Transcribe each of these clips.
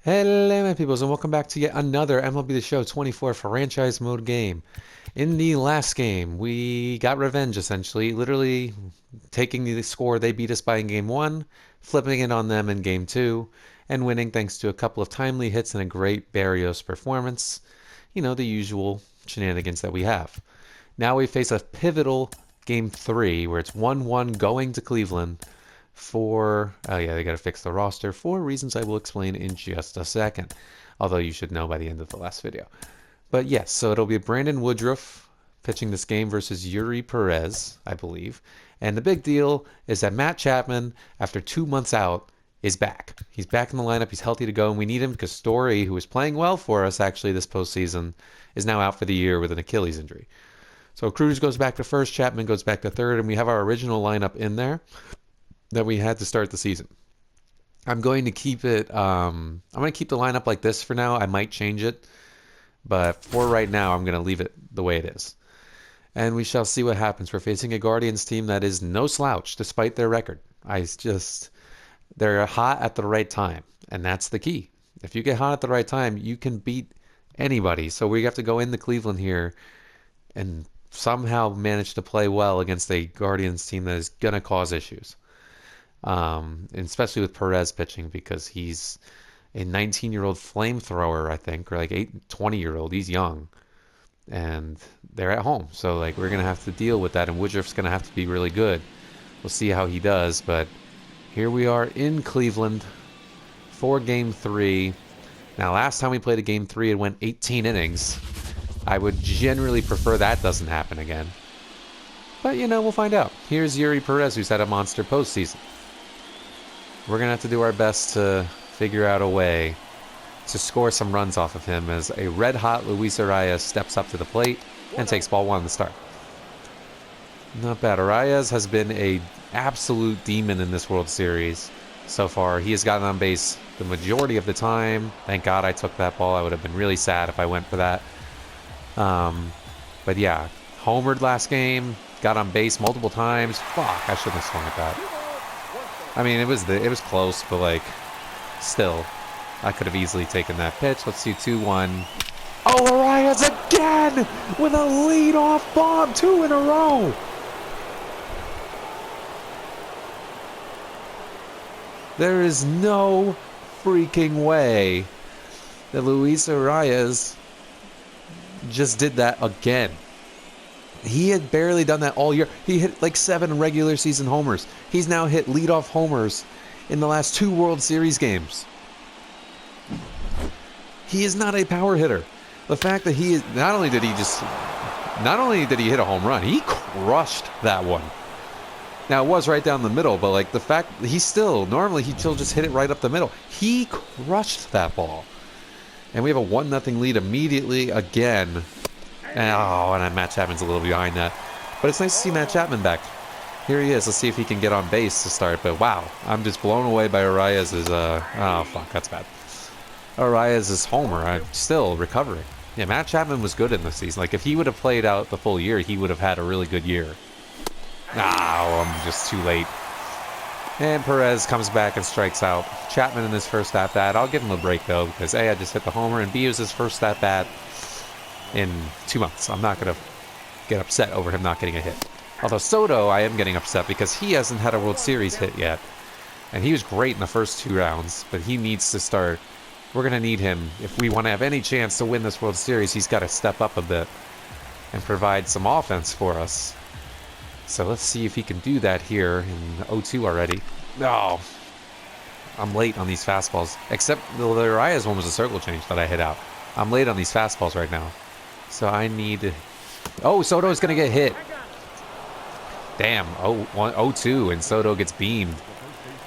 Hello, my peoples, and welcome back to yet another MLB The Show 24 franchise mode game. In the last game, we got revenge, essentially, literally taking the score they beat us by in game one, flipping it on them in game two, and winning thanks to a couple of timely hits and a great Barrios performance. You know, the usual shenanigans that we have. Now we face a pivotal game three, where it's 1-1 going to Cleveland oh yeah, they got to fix the roster for reasons I will explain in just a second. Although you should know by the end of the last video. But yes, so it'll be Brandon Woodruff pitching this game versus Yuri Perez, I believe. And the big deal is that Matt Chapman, after 2 months out, is back. He's back in the lineup. He's healthy to go, and we need him because Story, who was playing well for us actually this postseason, is now out for the year with an Achilles injury. So Cruz goes back to first, Chapman goes back to third, and we have our original lineup in there that we had to start the season. I'm going to keep it. I'm going to keep the lineup like this for now. I might change it, but for right now, I'm going to leave it the way it is. And we shall see what happens. We're facing a Guardians team that is no slouch, despite their record. They're hot at the right time, and that's the key. If you get hot at the right time, you can beat anybody. So we have to go into Cleveland here and somehow manage to play well against a Guardians team that is going to cause issues. And especially with Perez pitching because he's a 19-year-old flamethrower, I think, or like 20-year-old. He's young, and they're at home, so like we're gonna have to deal with that. And Woodruff's gonna have to be really good. We'll see how he does, but here we are in Cleveland for Game 3. Now, last time we played a Game 3, it went 18 innings. I would generally prefer that doesn't happen again, but you know, we'll find out. Here's Yuri Perez, who's had a monster postseason. We're going to have to do our best to figure out a way to score some runs off of him as a red-hot Luis Arias steps up to the plate and takes ball one to start. Not bad. Arias has been an absolute demon in this World Series so far. He has gotten on base the majority of the time. Thank God I took that ball. I would have been really sad if I went for that. But yeah, homered last game, got on base multiple times. Fuck, I shouldn't have swung at that. I mean, it was close, but like, still, I could have easily taken that pitch. Let's see, 2-1. Oh, Arias again with a lead-off bomb, 2 in a row. There is no freaking way that Luis Arias just did that again. He had barely done that all year. He hit like 7 regular season homers. He's now hit leadoff homers in the last 2 World Series games. He is not a power hitter. The fact that he is not only did he hit a home run, he crushed that one. Now it was right down the middle, but like the fact normally he'd still just hit it right up the middle. He crushed that ball. And we have a 1-0 lead immediately again. And Matt Chapman's a little behind that. But it's nice to see Matt Chapman back. Here he is. Let's see if he can get on base to start. But wow, I'm just blown away by Arias's, oh fuck, that's bad. Arias's homer. I'm still recovering. Yeah, Matt Chapman was good in this season. Like, if he would have played out the full year, he would have had a really good year. I'm just too late. And Perez comes back and strikes out. Chapman in his first at-bat. I'll give him a break, though, because A, I just hit the homer, and B, it was his first at-bat in 2 months. I'm not going to get upset over him not getting a hit. Although Soto, I am getting upset because he hasn't had a World Series hit yet. And he was great in the first 2 rounds, but he needs to start. We're going to need him. If we want to have any chance to win this World Series, he's got to step up a bit and provide some offense for us. So let's see if he can do that here in 0-2 already. No. I'm late on these fastballs. Except the Arias one was a circle change that I hit out. I'm late on these fastballs right now. So I need... Oh, Soto's going to get hit. Damn. 0-2, and Soto gets beamed.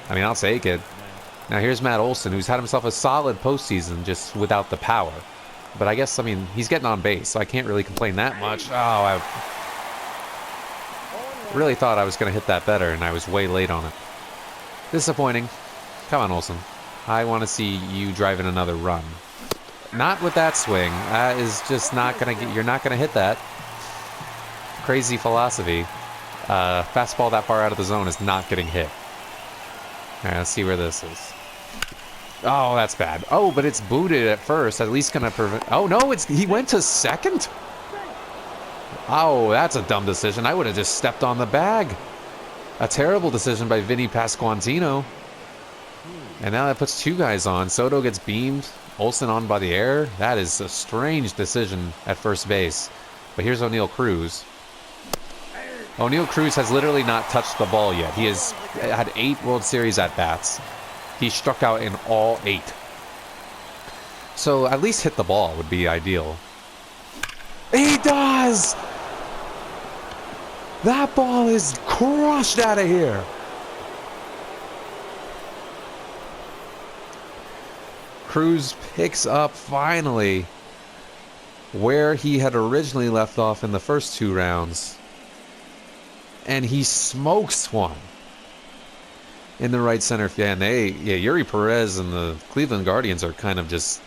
I mean, I'll take it. Now here's Matt Olson, who's had himself a solid postseason just without the power. But I guess, I mean, he's getting on base, so I can't really complain that much. Oh, I really thought I was going to hit that better, and I was way late on it. Disappointing. Come on, Olson. I want to see you driving another run. Not with that swing. That is just not going to get... You're not going to hit that. Crazy philosophy. Fastball that far out of the zone is not getting hit. All right, let's see where this is. Oh, that's bad. Oh, but it's booted at first. At least gonna prevent. Oh no, he went to second. Oh, that's a dumb decision. I would have just stepped on the bag. A terrible decision by Vinny Pasquantino. And now that puts two guys on. Soto gets beamed. Olsen on by the air. That is a strange decision at first base. But here's O'Neal Cruz. O'Neal Cruz has literally not touched the ball yet. He has had 8 World Series at-bats. He struck out in all 8. So at least hit the ball would be ideal. He does! That ball is crushed out of here. Cruz picks up finally where he had originally left off in the first 2 rounds. And he smokes one in the right center field. And Yuri Perez and the Cleveland Guardians are kind of just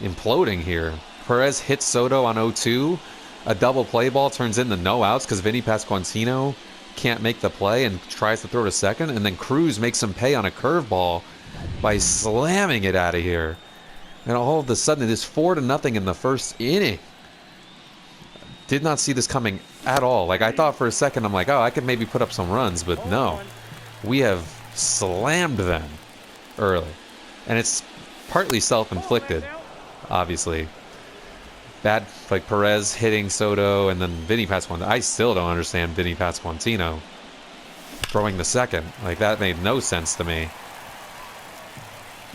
imploding here. Perez hits Soto on 0-2. A double play ball turns into no outs because Vinny Pasquantino can't make the play and tries to throw to second. And then Cruz makes him pay on a curveball by slamming it out of here. And all of a sudden, it is 4-0 in the first inning. Did not see this coming at all. Like, I thought for a second, I'm like, oh, I could maybe put up some runs, but no. We have slammed them early. And it's partly self-inflicted, obviously. Bad, like Perez hitting Soto and then Vinny Pasquantino. I still don't understand Vinny Pasquantino throwing the second. Like, that made no sense to me.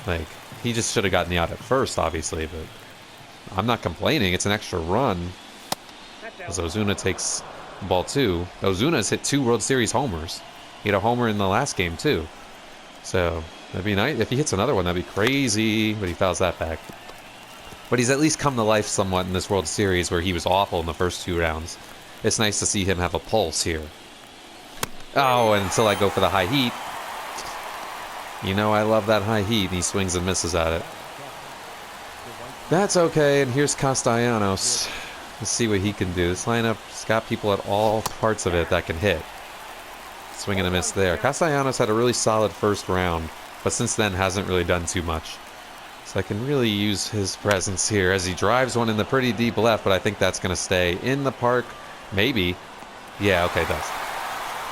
Like, he just should have gotten the out at first, obviously, but I'm not complaining. It's an extra run. As Ozuna takes ball 2. Ozuna's hit 2 World Series homers. He had a homer in the last game, too. So, that'd be nice. If he hits another one, that'd be crazy, but he fouls that back. But he's at least come to life somewhat in this World Series where he was awful in the first 2 rounds. It's nice to see him have a pulse here. Oh, and until I go for the high heat. You know I love that high heat, and he swings and misses at it. That's okay, and here's Castellanos. Let's see what he can do. This lineup's got people at all parts of it that can hit. Swing and a miss there. Castellanos had a really solid first round, but since then hasn't really done too much. So I can really use his presence here as he drives one in the pretty deep left, but I think that's going to stay in the park. Maybe. Yeah, okay, it does.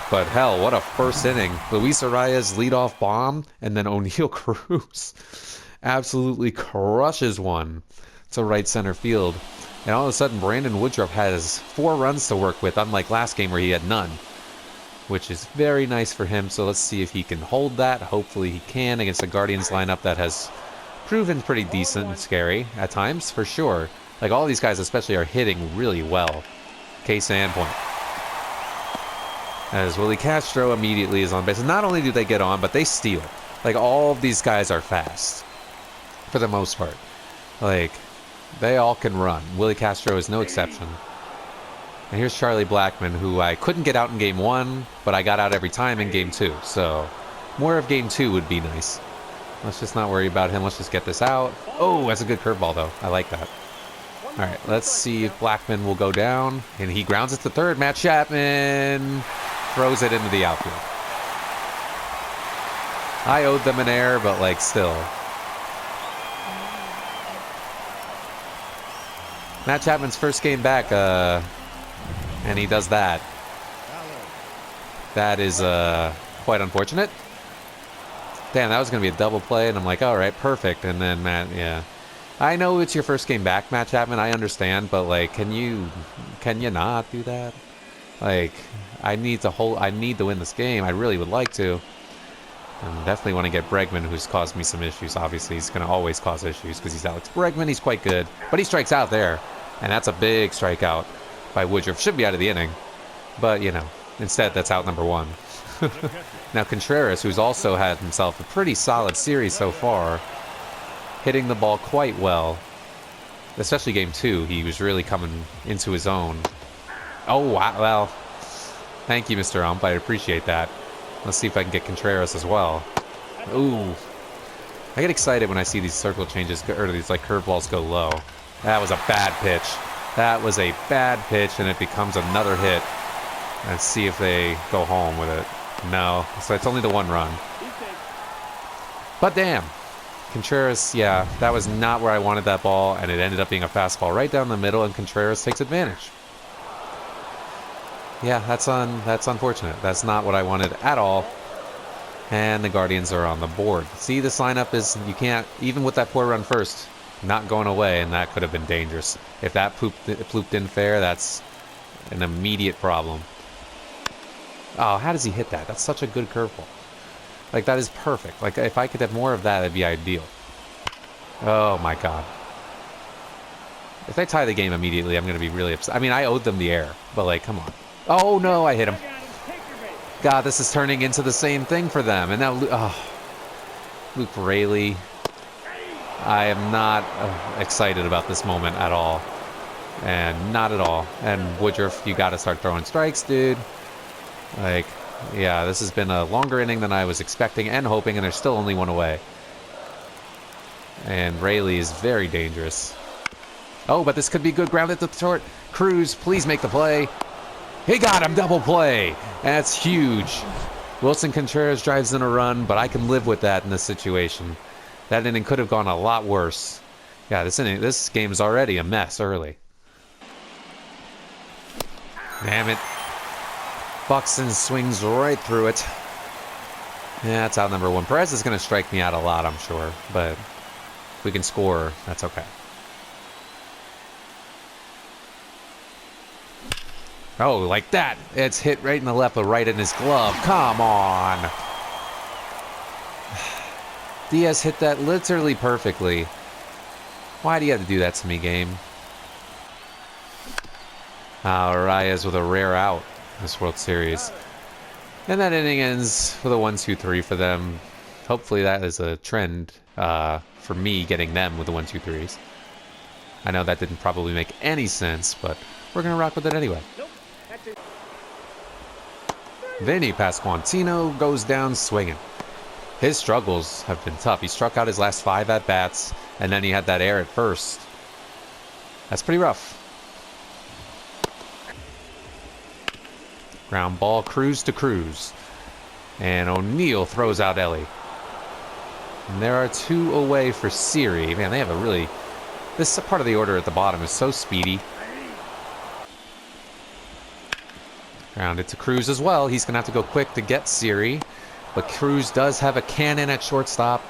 But hell, what a first inning. Luis Arias leadoff bomb, and then O'Neal Cruz absolutely crushes one to right center field. And all of a sudden, Brandon Woodruff has 4 runs to work with, unlike last game where he had none. Which is very nice for him, so let's see if he can hold that. Hopefully he can against the Guardians lineup that has proven pretty decent and scary at times, for sure. Like, all these guys especially are hitting really well. Case in point. As Willie Castro immediately is on base. And not only do they get on, but they steal. Like, all of these guys are fast. For the most part. Like, they all can run. Willie Castro is no exception. And here's Charlie Blackmon, who I couldn't get out in Game 1, but I got out every time in Game 2. So, more of Game 2 would be nice. Let's just not worry about him. Let's just get this out. Oh, that's a good curveball, though. I like that. All right, let's see if Blackmon will go down. And he grounds it to third. Matt Chapman throws it into the outfield. I owed them an error, but, like, still. Matt Chapman's first game back, and he does that. That is quite unfortunate. Damn, that was going to be a double play, and I'm like, all right, perfect. And then Matt, yeah. I know it's your first game back, Matt Chapman. I understand, but like, can you not do that? Like, I need to win this game. I really would like to. And definitely want to get Bregman, who's caused me some issues. Obviously, he's going to always cause issues because he's Alex Bregman. He's quite good, but he strikes out there, and that's a big strikeout by Woodruff. Should be out of the inning, but you know, instead that's out number 1. Now Contreras, who's also had himself a pretty solid series so far, hitting the ball quite well. Especially Game 2, he was really coming into his own. Oh, wow. Well, thank you, Mr. Ump. I appreciate that. Let's see if I can get Contreras as well. Ooh. I get excited when I see these circle changes, or these like curveballs go low. That was a bad pitch. That was a bad pitch, and it becomes another hit. Let's see if they go home with it. No. So it's only the 1 run. But damn. Contreras, yeah, that was not where I wanted that ball, and it ended up being a fastball right down the middle, and Contreras takes advantage. Yeah, that's unfortunate. That's not what I wanted at all. And the Guardians are on the board. See, this lineup is, you can't, even with that poor run first, not going away, and that could have been dangerous. If that plooped in fair, that's an immediate problem. Oh, how does he hit that? That's such a good curveball. Like, that is perfect. Like, if I could have more of that, it'd be ideal. Oh, my God. If they tie the game immediately, I'm going to be really upset. I mean, I owed them the air, but, like, come on. Oh, no, I hit him. God, this is turning into the same thing for them. And now, Luke Raley. I am not excited about this moment at all. And not at all. And Woodruff, you got to start throwing strikes, dude. Like, yeah, this has been a longer inning than I was expecting and hoping, and there's still only one away. And Raley is very dangerous. Oh, but this could be good. Grounded to the short. Cruz, please make the play. He got him. Double play. That's huge. Wilson Contreras drives in a run, but I can live with that in this situation. That inning could have gone a lot worse. Yeah, this game's already a mess early. Damn it. Buxton swings right through it. Yeah, that's out number one. Perez is going to strike me out a lot, I'm sure. But if we can score, that's okay. Oh, like that. It's hit right in the left, but right in his glove. Come on. Diaz hit that literally perfectly. Why do you have to do that to me, game? Reyes with a rare out this World Series. And that inning ends with a 1-2-3 for them. Hopefully that is a trend for me getting them with the 1-2-3s. I know that didn't probably make any sense, but we're going to rock with it anyway. Vinny Pasquantino goes down swinging. His struggles have been tough. He struck out his last 5 at-bats, and then he had that error at first. That's pretty rough. Ground ball, Cruz to Cruz. And O'Neill throws out Ellie. And there are 2 away for Siri. Man, they have a really... This part of the order at the bottom is so speedy. Grounded to Cruz as well. He's going to have to go quick to get Siri. But Cruz does have a cannon at shortstop.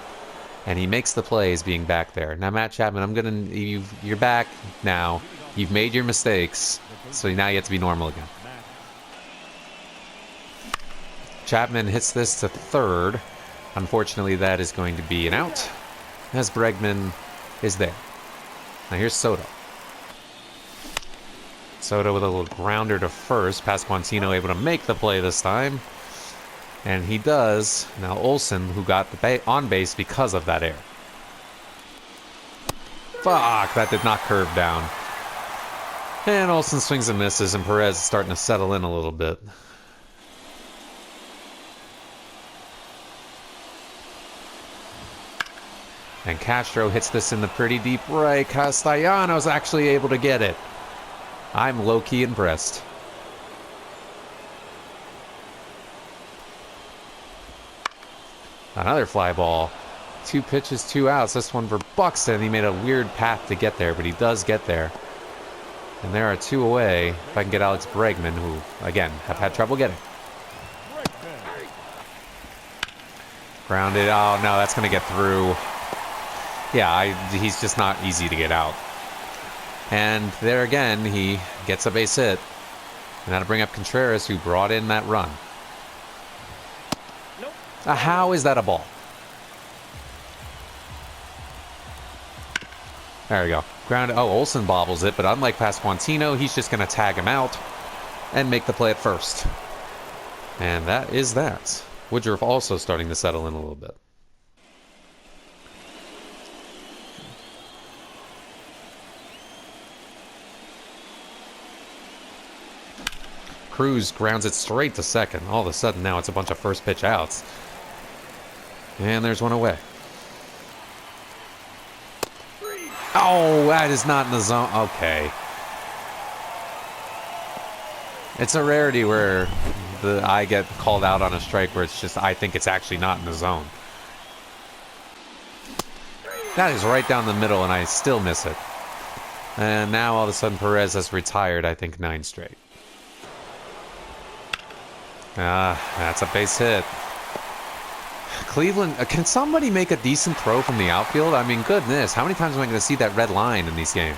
And he makes the plays being back there. Now, Matt Chapman, you're back now. You've made your mistakes. So now you have to be normal again. Chapman hits this to third. Unfortunately, that is going to be an out. As Bregman is there. Now here's Soto. Soto with a little grounder to first. Pasquantino able to make the play this time. And he does. Now Olsen, who got the on base because of that error. Fuck, that did not curve down. And Olsen swings and misses, and Perez is starting to settle in a little bit. And Castro hits this in the pretty deep right. Castellanos actually able to get it. I'm low-key impressed. Another fly ball. 2 pitches, 2 outs. This one for Buxton. He made a weird path to get there, but he does get there. And there are 2 away. If I can get Alex Bregman, who, again, have had trouble getting. Grounded. Oh, no, that's going to get through. Yeah, he's just not easy to get out. And there again, he gets a base hit. And that'll bring up Contreras, who brought in that run. Nope. How is that a ball? There we go. Grounded. Oh, Olsen bobbles it, but unlike Pasquantino, he's just going to tag him out and make the play at first. And that is that. Woodruff also starting to settle in a little bit. Cruz grounds it straight to second. All of a sudden now it's a bunch of first pitch outs. And there's one away. Oh, that is not in the zone. Okay. It's a rarity where I get called out on a strike where it's just, I think it's actually not in the zone. That is right down the middle, and I still miss it. And now all of a sudden Perez has retired, I think, 9 straight. That's a base hit. Cleveland, can somebody make a decent throw from the outfield? I mean, goodness, how many times am I going to see that red line in these games?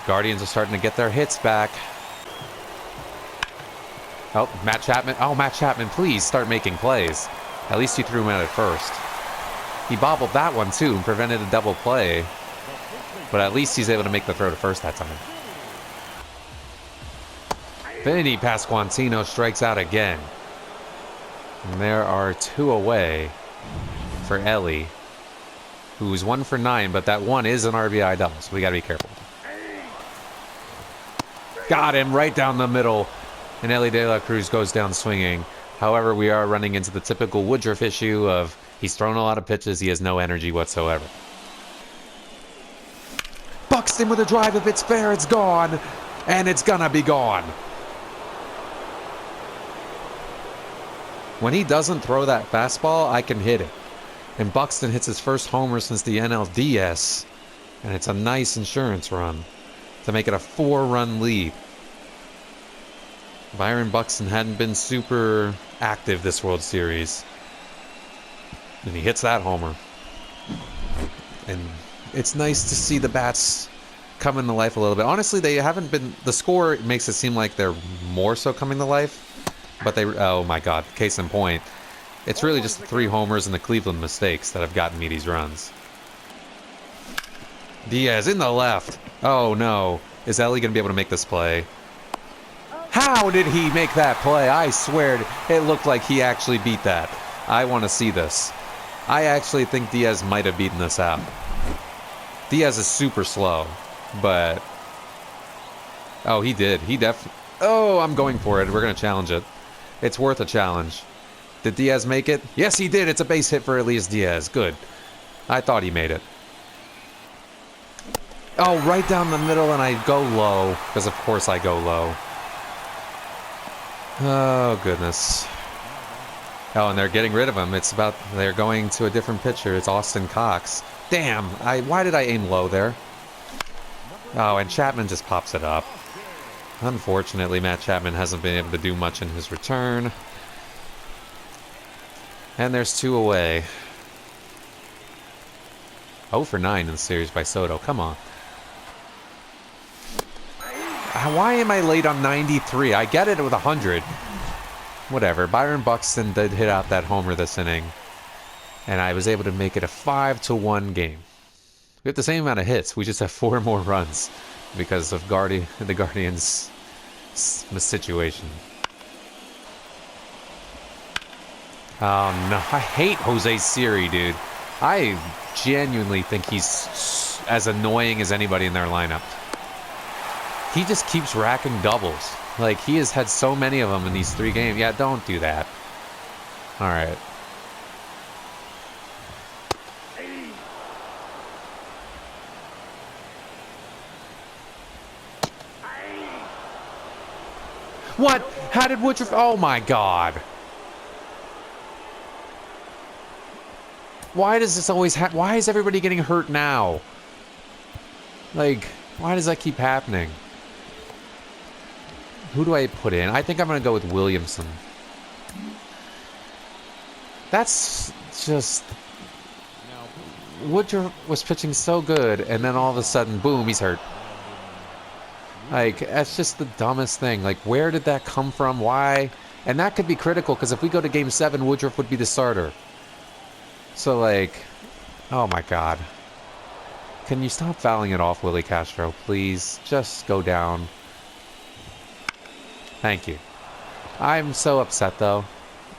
Guardians are starting to get their hits back. Oh, Matt Chapman. Oh, Matt Chapman, please start making plays. At least you threw him out at first. He bobbled that one, too, and prevented a double play. But at least he's able to make the throw to first that time. Vinny Pasquantino strikes out again. And there are 2 away for Ellie, who's 1 for 9, but that one is an RBI double, so we got to be careful. Got him right down the middle, and Ellie De La Cruz goes down swinging. However, we are running into the typical Woodruff issue of he's thrown a lot of pitches, he has no energy whatsoever. Buxton with a drive, if it's fair, it's gone, and it's gonna be gone. When he doesn't throw that fastball, I can hit it. And Buxton hits his first homer since the NLDS, and it's a nice insurance run to make it a 4-run lead. Byron Buxton hadn't been super active this World Series, and he hits that homer. And it's nice to see the bats coming to life a little bit. Honestly, they haven't been... The score makes it seem like they're more so coming to life. But they... Oh, my God. Case in point. It's really just the 3 homers and the Cleveland mistakes that have gotten me these runs. Diaz in the left. Oh, no. Is Ellie going to be able to make this play? How did he make that play? I swear it looked like he actually beat that. I want to see this. I actually think Diaz might have beaten this out. Diaz is super slow, but... Oh, he did. He definitely... Oh, I'm going for it. We're going to challenge it. It's worth a challenge. Did Diaz make it? Yes, he did. It's a base hit for Elias Diaz. Good. I thought he made it. Oh, right down the middle, and I go low. Because, of course, I go low. Oh, goodness. Oh, and they're getting rid of him. It's about... They're going to a different pitcher. It's Austin Cox. Damn. Why did I aim low there? Oh, and Chapman just pops it up. Unfortunately, Matt Chapman hasn't been able to do much in his return. And there's 2 away. 0 for 9 in the series by Soto. Come on. Why am I late on 93? I get it with 100. Whatever. Byron Buxton did hit out that homer this inning. And I was able to make it a 5-1 game. We have the same amount of hits. We just have 4 more runs because of the Guardians' situation. Oh, no. I hate Jose Siri, dude. I genuinely think he's as annoying as anybody in their lineup. He just keeps racking doubles. Like, he has had so many of them in these 3 games. Yeah, don't do that. All right. What? How did Woodruff... Oh, my God. Why does this always happen? Why is everybody getting hurt now? Like, why does that keep happening? Who do I put in? I think I'm going to go with Williamson. That's just... Woodruff was pitching so good, and then all of a sudden, boom, he's hurt. Like, that's just the dumbest thing. Like, where did that come from? Why? And that could be critical, because if we go to Game 7, Woodruff would be the starter. So, like, oh my God. Can you stop fouling it off, Willie Castro? Please, just go down. Thank you. I'm so upset, though.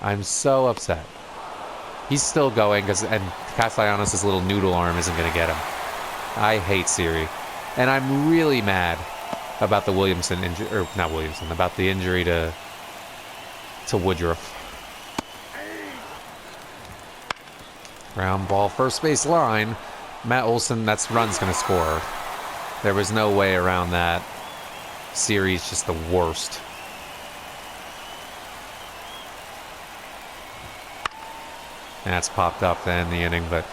I'm so upset. He's still going, and Castellanos' little noodle arm isn't going to get him. I hate Siri. And I'm really mad about the Williamson injury, or not Williamson, about the injury to Woodruff. Ground ball, first base line. Matt Olson, that's run's going to score. There was no way around that. Siri's just the worst. That's popped up to end the inning, but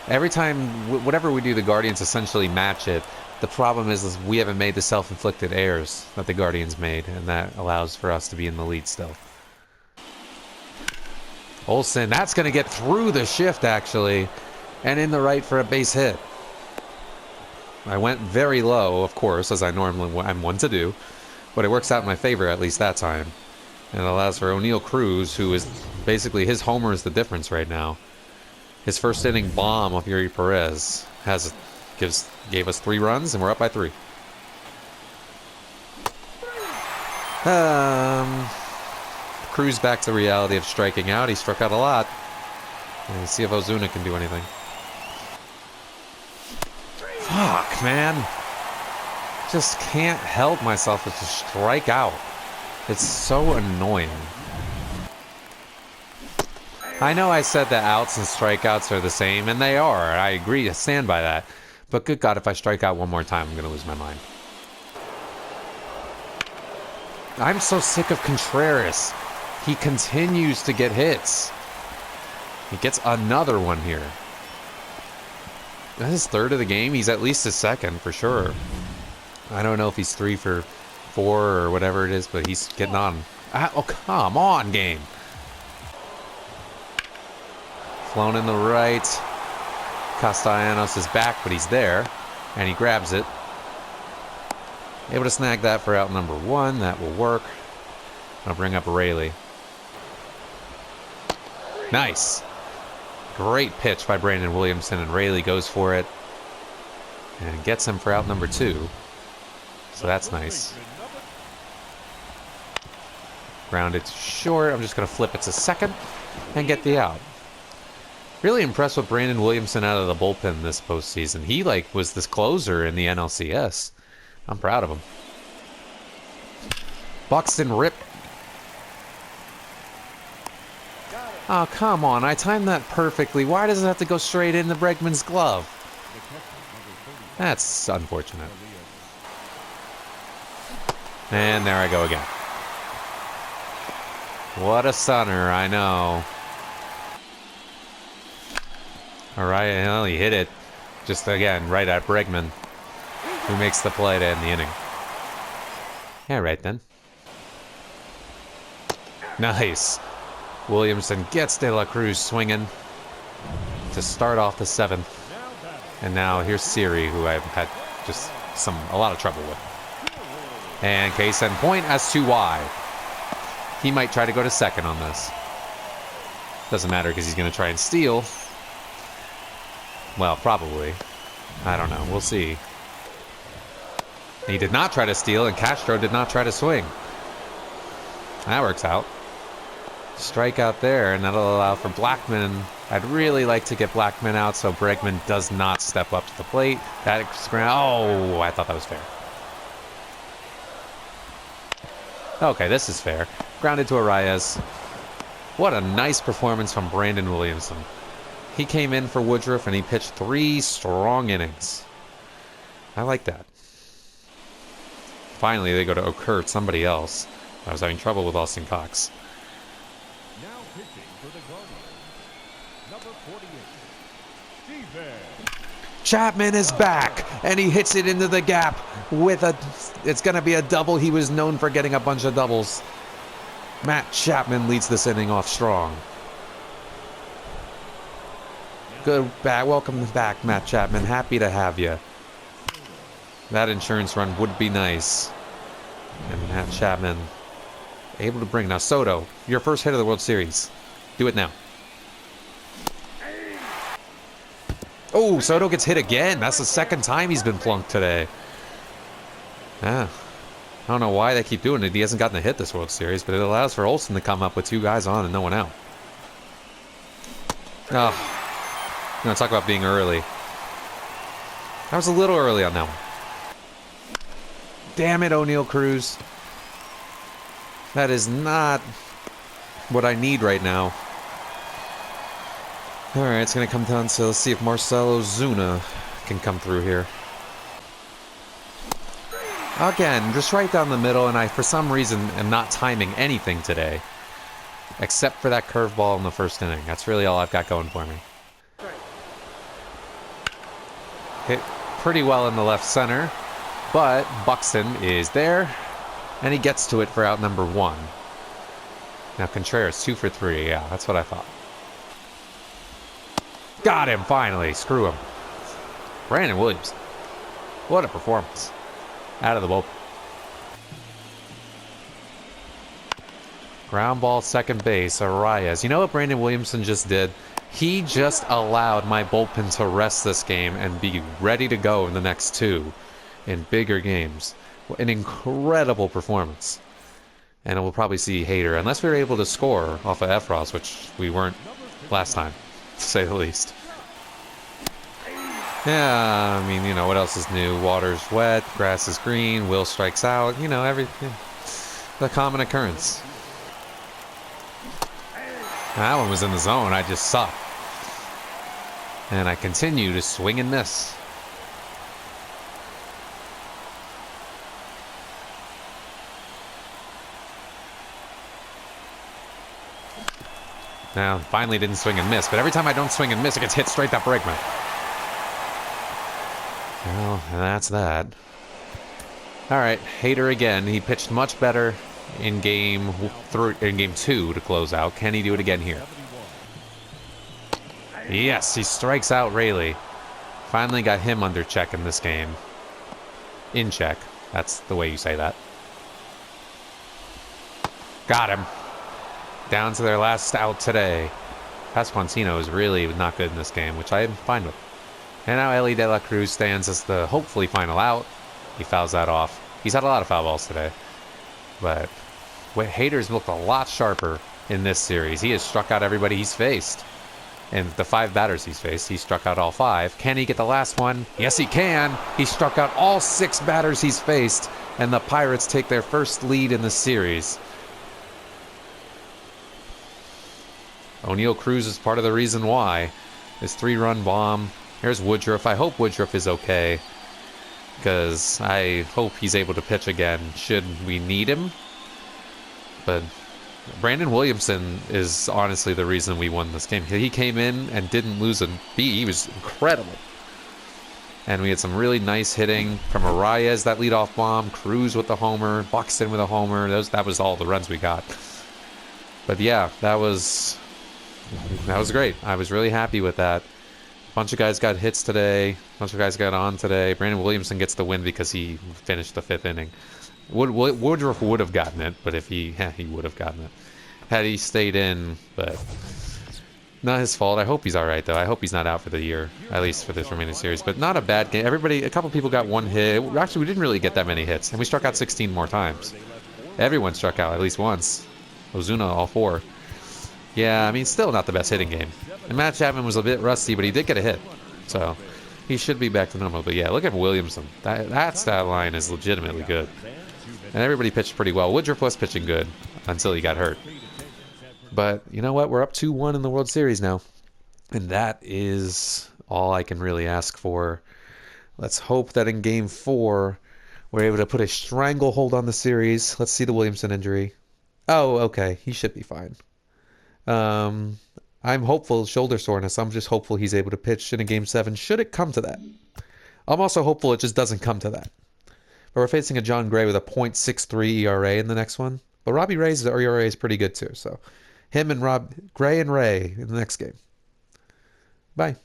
Every time, whatever we do, the Guardians essentially match it. The problem is we haven't made the self-inflicted errors that the Guardians made, and that allows for us to be in the lead still. Olsen, that's going to get through the shift, actually, and in the right for a base hit. I went very low, of course, as I'm one to do, but it works out in my favor at least that time. And it allows for O'Neill Cruz, who is basically, his homer is the difference right now. His first inning bomb of Yuri Perez gave us 3 runs, and we're up by 3. Cruz back to reality of striking out. He struck out a lot. Let's see if Ozuna can do anything. Fuck, man. Just can't help myself but to strike out. It's so annoying. I know I said that outs and strikeouts are the same, and they are. I agree. I stand by that. But good God, if I strike out one more time, I'm going to lose my mind. I'm so sick of Contreras. He continues to get hits. He gets another one here. That's his 3rd of the game. He's at least his 2nd for sure. I don't know if he's 3 for 4 or whatever it is, but he's getting on. Oh, come on, game. Flown in the right. Castellanos is back, but he's there. And he grabs it. Able to snag that for out number 1. That will work. I'll bring up Rayleigh. Nice. Great pitch by Brandon Williamson, and Rayleigh goes for it. And gets him for out number 2. So that's nice. Grounded short. I'm just going to flip it to second and get the out. Really impressed with Brandon Williamson out of the bullpen this postseason. He was this closer in the NLCS. I'm proud of him. Buxton rip. Oh, come on. I timed that perfectly. Why does it have to go straight into Bregman's glove? That's unfortunate. And there I go again. What a stunner, I know. All right, well, he hit it just again right at Bregman, who makes the play to end the inning. Yeah, right then. Nice. Williamson gets De La Cruz swinging to start off the 7th. And now here's Siri, who I've had just a lot of trouble with. And case in point as to why. He might try to go to second on this. Doesn't matter because he's going to try and steal. Well, probably. I don't know. We'll see. He did not try to steal, and Castro did not try to swing. That works out. Strike out there, and that'll allow for Blackman. I'd really like to get Blackman out so Bregman does not step up to the plate. That's ground. Oh, I thought that was fair. Okay, this is fair. Grounded to Arias. What a nice performance from Brandon Williamson. He came in for Woodruff, and he pitched 3 strong innings. I like that. Finally, they go to Okert, somebody else. I was having trouble with Austin Cox. Now pitching for the Guardians, number 48, Steven. Chapman is back, and he hits it into the gap with it's going to be a double. He was known for getting a bunch of doubles. Matt Chapman leads this inning off strong. Good back. Welcome back, Matt Chapman. Happy to have you. That insurance run would be nice. And Matt Chapman able to bring. Now, Soto, your first hit of the World Series. Do it now. Oh, Soto gets hit again. That's the 2nd time he's been plunked today. Yeah. I don't know why they keep doing it. He hasn't gotten a hit this World Series, but it allows for Olsen to come up with 2 guys on and no one out. Oh. You know, talk about being early. I was a little early on that one. Damn it, O'Neill Cruz. That is not what I need right now. All right, it's going to come down to, let's see if Marcell Ozuna can come through here. Again, just right down the middle, and I, for some reason, am not timing anything today. Except for that curveball in the first inning. That's really all I've got going for me. hit pretty well in the left center, but Buxton is there, and he gets to it for out number 1. Now Contreras 2 for 3. Yeah, that's what I thought. Got him finally. Screw him. Brandon Williams. What a performance. Out of the bullpen. Ground ball, second base, Arias. You know what Brandon Williamson just did? He just allowed my bullpen to rest this game and be ready to go in the next 2 in bigger games. An incredible performance. And we'll probably see Hader, unless we were able to score off of Efros, which we weren't last time, to say the least. Yeah, I mean, you know, what else is new? Water's wet, grass is green, Will strikes out, you know, everything. The common occurrence. That one was in the zone. I just suck. And I continue to swing and miss. Now, finally didn't swing and miss, but every time I don't swing and miss, it gets hit straight up Bregman. Well, that's that. All right, Hader again. He pitched much better in game 2 to close out. Can he do it again here? Yes, he strikes out Rayleigh. Finally got him under check in this game. In check. That's the way you say that. Got him. Down to their last out today. Pasquantino is really not good in this game, which I am fine with. And now Ellie De La Cruz stands as the hopefully final out. He fouls that off. He's had a lot of foul balls today. But Hader's looked a lot sharper in this series. He has struck out everybody he's faced. And the 5 batters he's faced, he struck out all 5. Can he get the last one? Yes, he can. He struck out all 6 batters he's faced. And the Pirates take their first lead in the series. O'Neill Cruz is part of the reason why. This 3-run bomb. Here's Woodruff. I hope Woodruff is okay, because I hope he's able to pitch again should we need him. But Brandon Williamson is honestly the reason we won this game. He came in and didn't lose a beat. He was incredible. And we had some really nice hitting from Arias, that leadoff bomb, Cruz with the homer, Buxton with a homer. That was all the runs we got. But yeah, that was great. I was really happy with that. A bunch of guys got hits today. A bunch of guys got on today. Brandon Williamson gets the win because he finished the 5th inning. Woodruff would have gotten it, but if he would have gotten it had he stayed in. But not his fault. I hope he's all right though. I hope he's not out for the year, at least for this remaining series. But not a bad game. A couple people got 1 hit. Actually, we didn't really get that many hits, and we struck out 16 more times. Everyone struck out at least once. Ozuna all 4. Yeah, I mean, still not the best hitting game. And Matt Chapman was a bit rusty, but he did get a hit. So he should be back to normal. But yeah, look at Williamson. That stat line is legitimately good. And everybody pitched pretty well. Woodruff was pitching good until he got hurt. But you know what? We're up 2-1 in the World Series now. And that is all I can really ask for. Let's hope that in Game 4, we're able to put a stranglehold on the series. Let's see the Williamson injury. Oh, okay. He should be fine. I'm hopeful shoulder soreness. I'm just hopeful he's able to pitch in a Game 7 should it come to that. I'm also hopeful it just doesn't come to that. But we're facing a John Gray with a .63 ERA in the next one. But Robbie Ray's ERA is pretty good too. So him and Gray and Ray in the next game. Bye.